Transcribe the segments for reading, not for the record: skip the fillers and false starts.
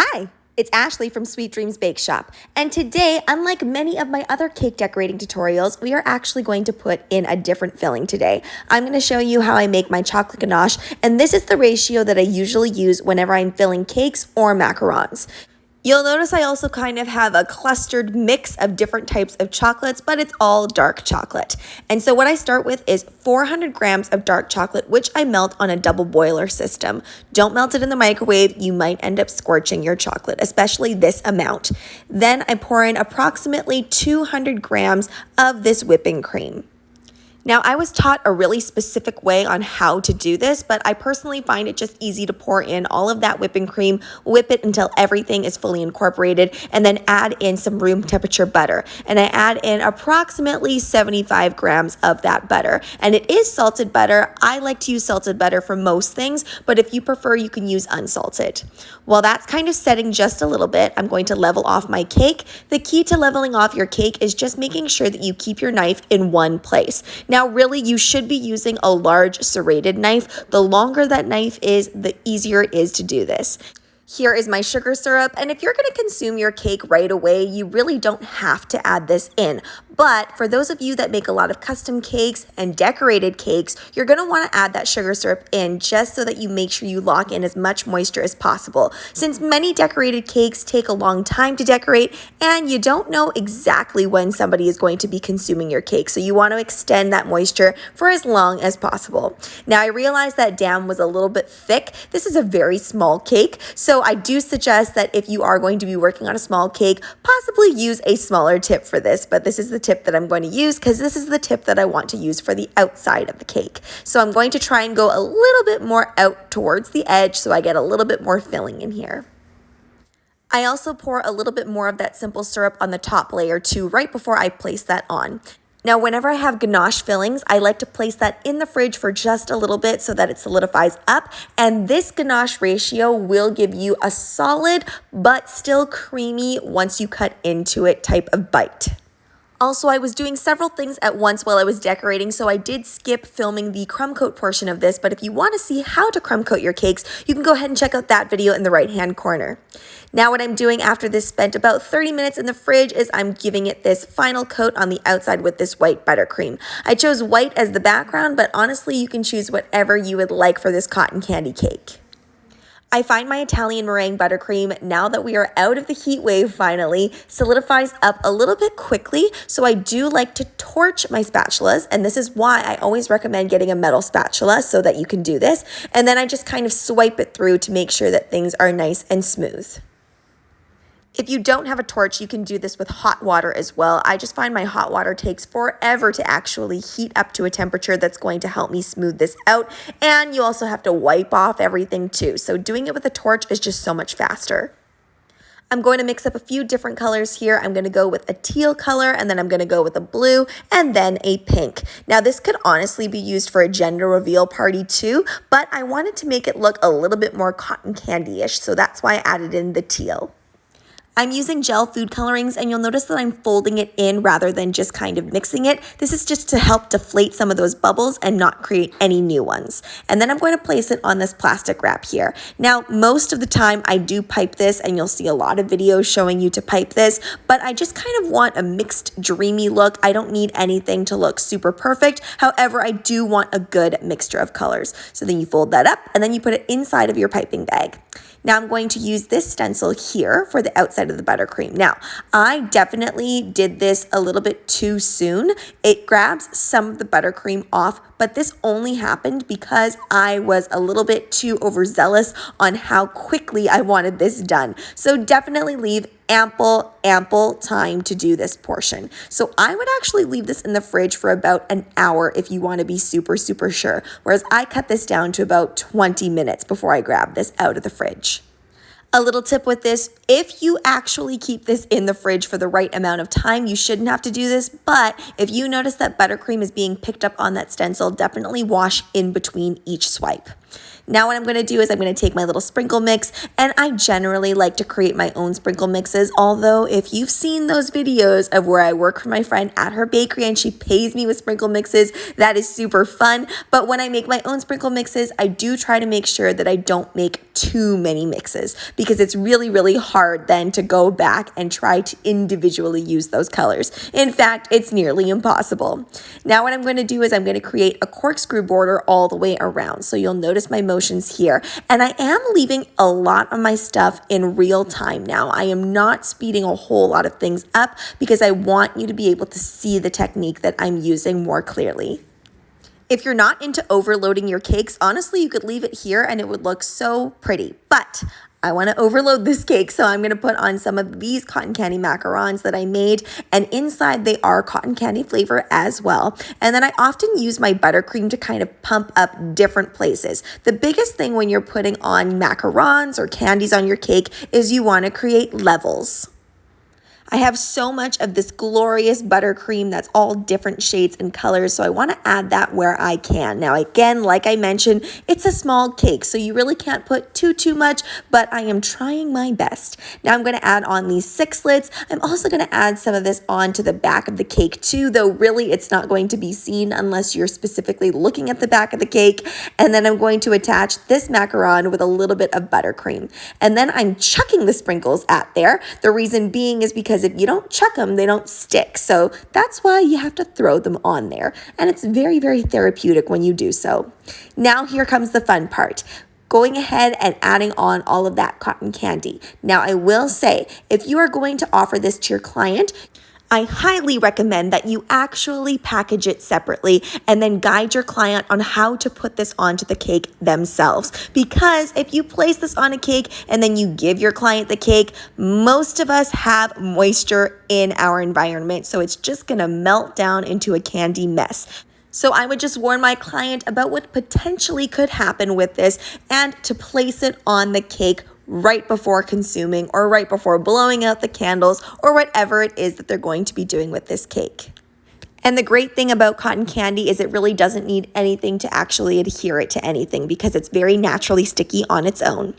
Hi, it's Ashleigh from Sweet Dreams Bake Shop, and today, unlike many of my other cake decorating tutorials, we are actually going to put in a different filling today. I'm going to show you how I make my chocolate ganache, and this is the ratio that I usually use whenever I'm filling cakes or macarons. You'll notice I also kind of have a clustered mix of different types of chocolates, but it's all dark chocolate. And so what I start with is 400 grams of dark chocolate, which I melt on a double boiler system. Don't melt it in the microwave. You might end up scorching your chocolate, especially this amount. Then I pour in approximately 200 grams of this whipping cream. Now, I was taught a really specific way on how to do this, but I personally find it just easy to pour in all of that whipping cream, whip it until everything is fully incorporated, and then add in some room temperature butter. And I add in approximately 75 grams of that butter. And it is salted butter. I like to use salted butter for most things, but if you prefer, you can use unsalted. While that's kind of setting just a little bit, I'm going to level off my cake. The key to leveling off your cake is just making sure that you keep your knife in one place. Now, really, you should be using a large serrated knife. The longer that knife is, the easier it is to do this. Here is my sugar syrup, and if you're going to consume your cake right away, you really don't have to add this in. But for those of you that make a lot of custom cakes and decorated cakes, you're going to want to add that sugar syrup in just so that you make sure you lock in as much moisture as possible. Since many decorated cakes take a long time to decorate and you don't know exactly when somebody is going to be consuming your cake, so you want to extend that moisture for as long as possible. Now, I realized that down was a little bit thick. This is a very small cake, so I do suggest that if you are going to be working on a small cake, possibly use a smaller tip for this, but this is the tip that I'm going to use because this is the tip that I want to use for the outside of the cake. So I'm going to try and go a little bit more out towards the edge so I get a little bit more filling in here. I also pour a little bit more of that simple syrup on the top layer too, right before I place that on. Now, whenever I have ganache fillings, I like to place that in the fridge for just a little bit so that it solidifies up. And this ganache ratio will give you a solid but still creamy once you cut into it type of bite. Also, I was doing several things at once while I was decorating, so I did skip filming the crumb coat portion of this, but if you want to see how to crumb coat your cakes, you can go ahead and check out that video in the right-hand corner. Now what I'm doing after this spent about 30 minutes in the fridge is I'm giving it this final coat on the outside with this white buttercream. I chose white as the background, but honestly, you can choose whatever you would like for this cotton candy cake. I find my Italian meringue buttercream, now that we are out of the heat wave finally, solidifies up a little bit quickly, so I do like to torch my spatulas, and this is why I always recommend getting a metal spatula so that you can do this, and then I just kind of swipe it through to make sure that things are nice and smooth. If you don't have a torch, you can do this with hot water as well. I just find my hot water takes forever to actually heat up to a temperature that's going to help me smooth this out. And you also have to wipe off everything too. So doing it with a torch is just so much faster. I'm going to mix up a few different colors here. I'm going to go with a teal color, and then I'm going to go with a blue, and then a pink. Now, this could honestly be used for a gender reveal party too, but I wanted to make it look a little bit more cotton candy-ish, so that's why I added in the teal. I'm using gel food colorings, and you'll notice that I'm folding it in rather than just kind of mixing it. This is just to help deflate some of those bubbles and not create any new ones. And then I'm going to place it on this plastic wrap here. Now, most of the time I do pipe this, and you'll see a lot of videos showing you to pipe this, but I just kind of want a mixed, dreamy look. I don't need anything to look super perfect. However, I do want a good mixture of colors. So then you fold that up, and then you put it inside of your piping bag. Now I'm going to use this stencil here for the outside of the buttercream. Now, I definitely did this a little bit too soon. It grabs some of the buttercream off, but this only happened because I was a little bit too overzealous on how quickly I wanted this done. So definitely leave ample time to do this portion. So I would actually leave this in the fridge for about an hour if you want to be super sure. Whereas I cut this down to about 20 minutes before I grab this out of the fridge. A little tip with this, if you actually keep this in the fridge for the right amount of time, you shouldn't have to do this, but if you notice that buttercream is being picked up on that stencil, definitely wash in between each swipe. Now what I'm going to do is I'm going to take my little sprinkle mix, and I generally like to create my own sprinkle mixes, although if you've seen those videos of where I work for my friend at her bakery and she pays me with sprinkle mixes, that is super fun. But when I make my own sprinkle mixes, I do try to make sure that I don't make too many mixes, because it's really hard then to go back and try to individually use those colors. In fact, it's nearly impossible. Now what I'm going to do is I'm going to create a corkscrew border all the way around. So you'll notice my motions here, and I am leaving a lot of my stuff in real time now. I am not speeding a whole lot of things up because I want you to be able to see the technique that I'm using more clearly. If you're not into overloading your cakes, honestly, you could leave it here and it would look so pretty. But I want to overload this cake, so I'm going to put on some of these cotton candy macarons that I made, and inside they are cotton candy flavor as well. And then I often use my buttercream to kind of pump up different places. The biggest thing when you're putting on macarons or candies on your cake is you want to create levels. I have so much of this glorious buttercream that's all different shades and colors, so I want to add that where I can. Now again, like I mentioned, it's a small cake, so you really can't put too much, but I am trying my best. Now I'm going to add on these 6-slits. I'm also going to add some of this onto the back of the cake too, though really it's not going to be seen unless you're specifically looking at the back of the cake. And then I'm going to attach this macaron with a little bit of buttercream. And then I'm chucking the sprinkles at there. The reason being is because if you don't chuck them, they don't stick. So that's why you have to throw them on there. And it's very therapeutic when you do so. Now here comes the fun part. Going ahead and adding on all of that cotton candy. Now I will say, if you are going to offer this to your client, I highly recommend that you actually package it separately and then guide your client on how to put this onto the cake themselves. Because if you place this on a cake and then you give your client the cake, most of us have moisture in our environment, so it's just gonna melt down into a candy mess. So I would just warn my client about what potentially could happen with this and to place it on the cake right before consuming or right before blowing out the candles or whatever it is that they're going to be doing with this cake. And the great thing about cotton candy is it really doesn't need anything to actually adhere it to anything because it's very naturally sticky on its own.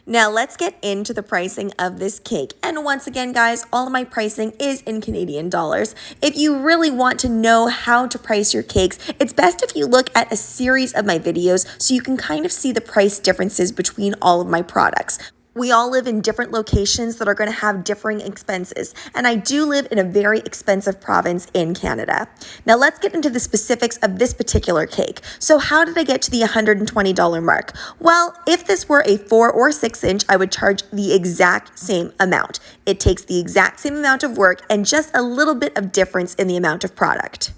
Now let's get into the pricing of this cake. And once again, guys, all of my pricing is in Canadian dollars. If you really want to know how to price your cakes, it's best if you look at a series of my videos so you can kind of see the price differences between all of my products. We all live in different locations that are going to have differing expenses, and I do live in a very expensive province in Canada. Now let's get into the specifics of this particular cake. So how did I get to the $120 mark? Well, if this were a 4 or 6 inch, I would charge the exact same amount. It takes the exact same amount of work and just a little bit of difference in the amount of product.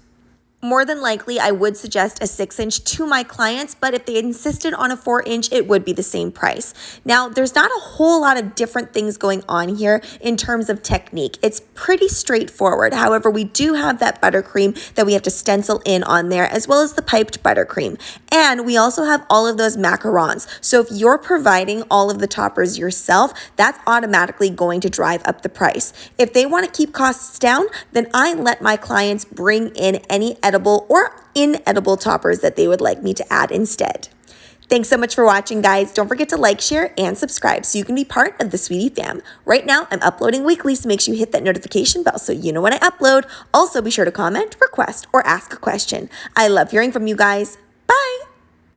More than likely, I would suggest a 6 inch to my clients, but if they insisted on a 4 inch, it would be the same price. Now, there's not a whole lot of different things going on here in terms of technique. It's pretty straightforward. However, we do have that buttercream that we have to stencil in on there, as well as the piped buttercream. And we also have all of those macarons. So if you're providing all of the toppers yourself, that's automatically going to drive up the price. If they want to keep costs down, then I let my clients bring in any edible or inedible toppers that they would like me to add instead. Thanks so much for watching, guys. Don't forget to like, share, and subscribe so you can be part of the Sweetie fam. Right now, I'm uploading weekly, so make sure you hit that notification bell so you know when I upload. Also, be sure to comment, request, or ask a question. I love hearing from you guys. Bye!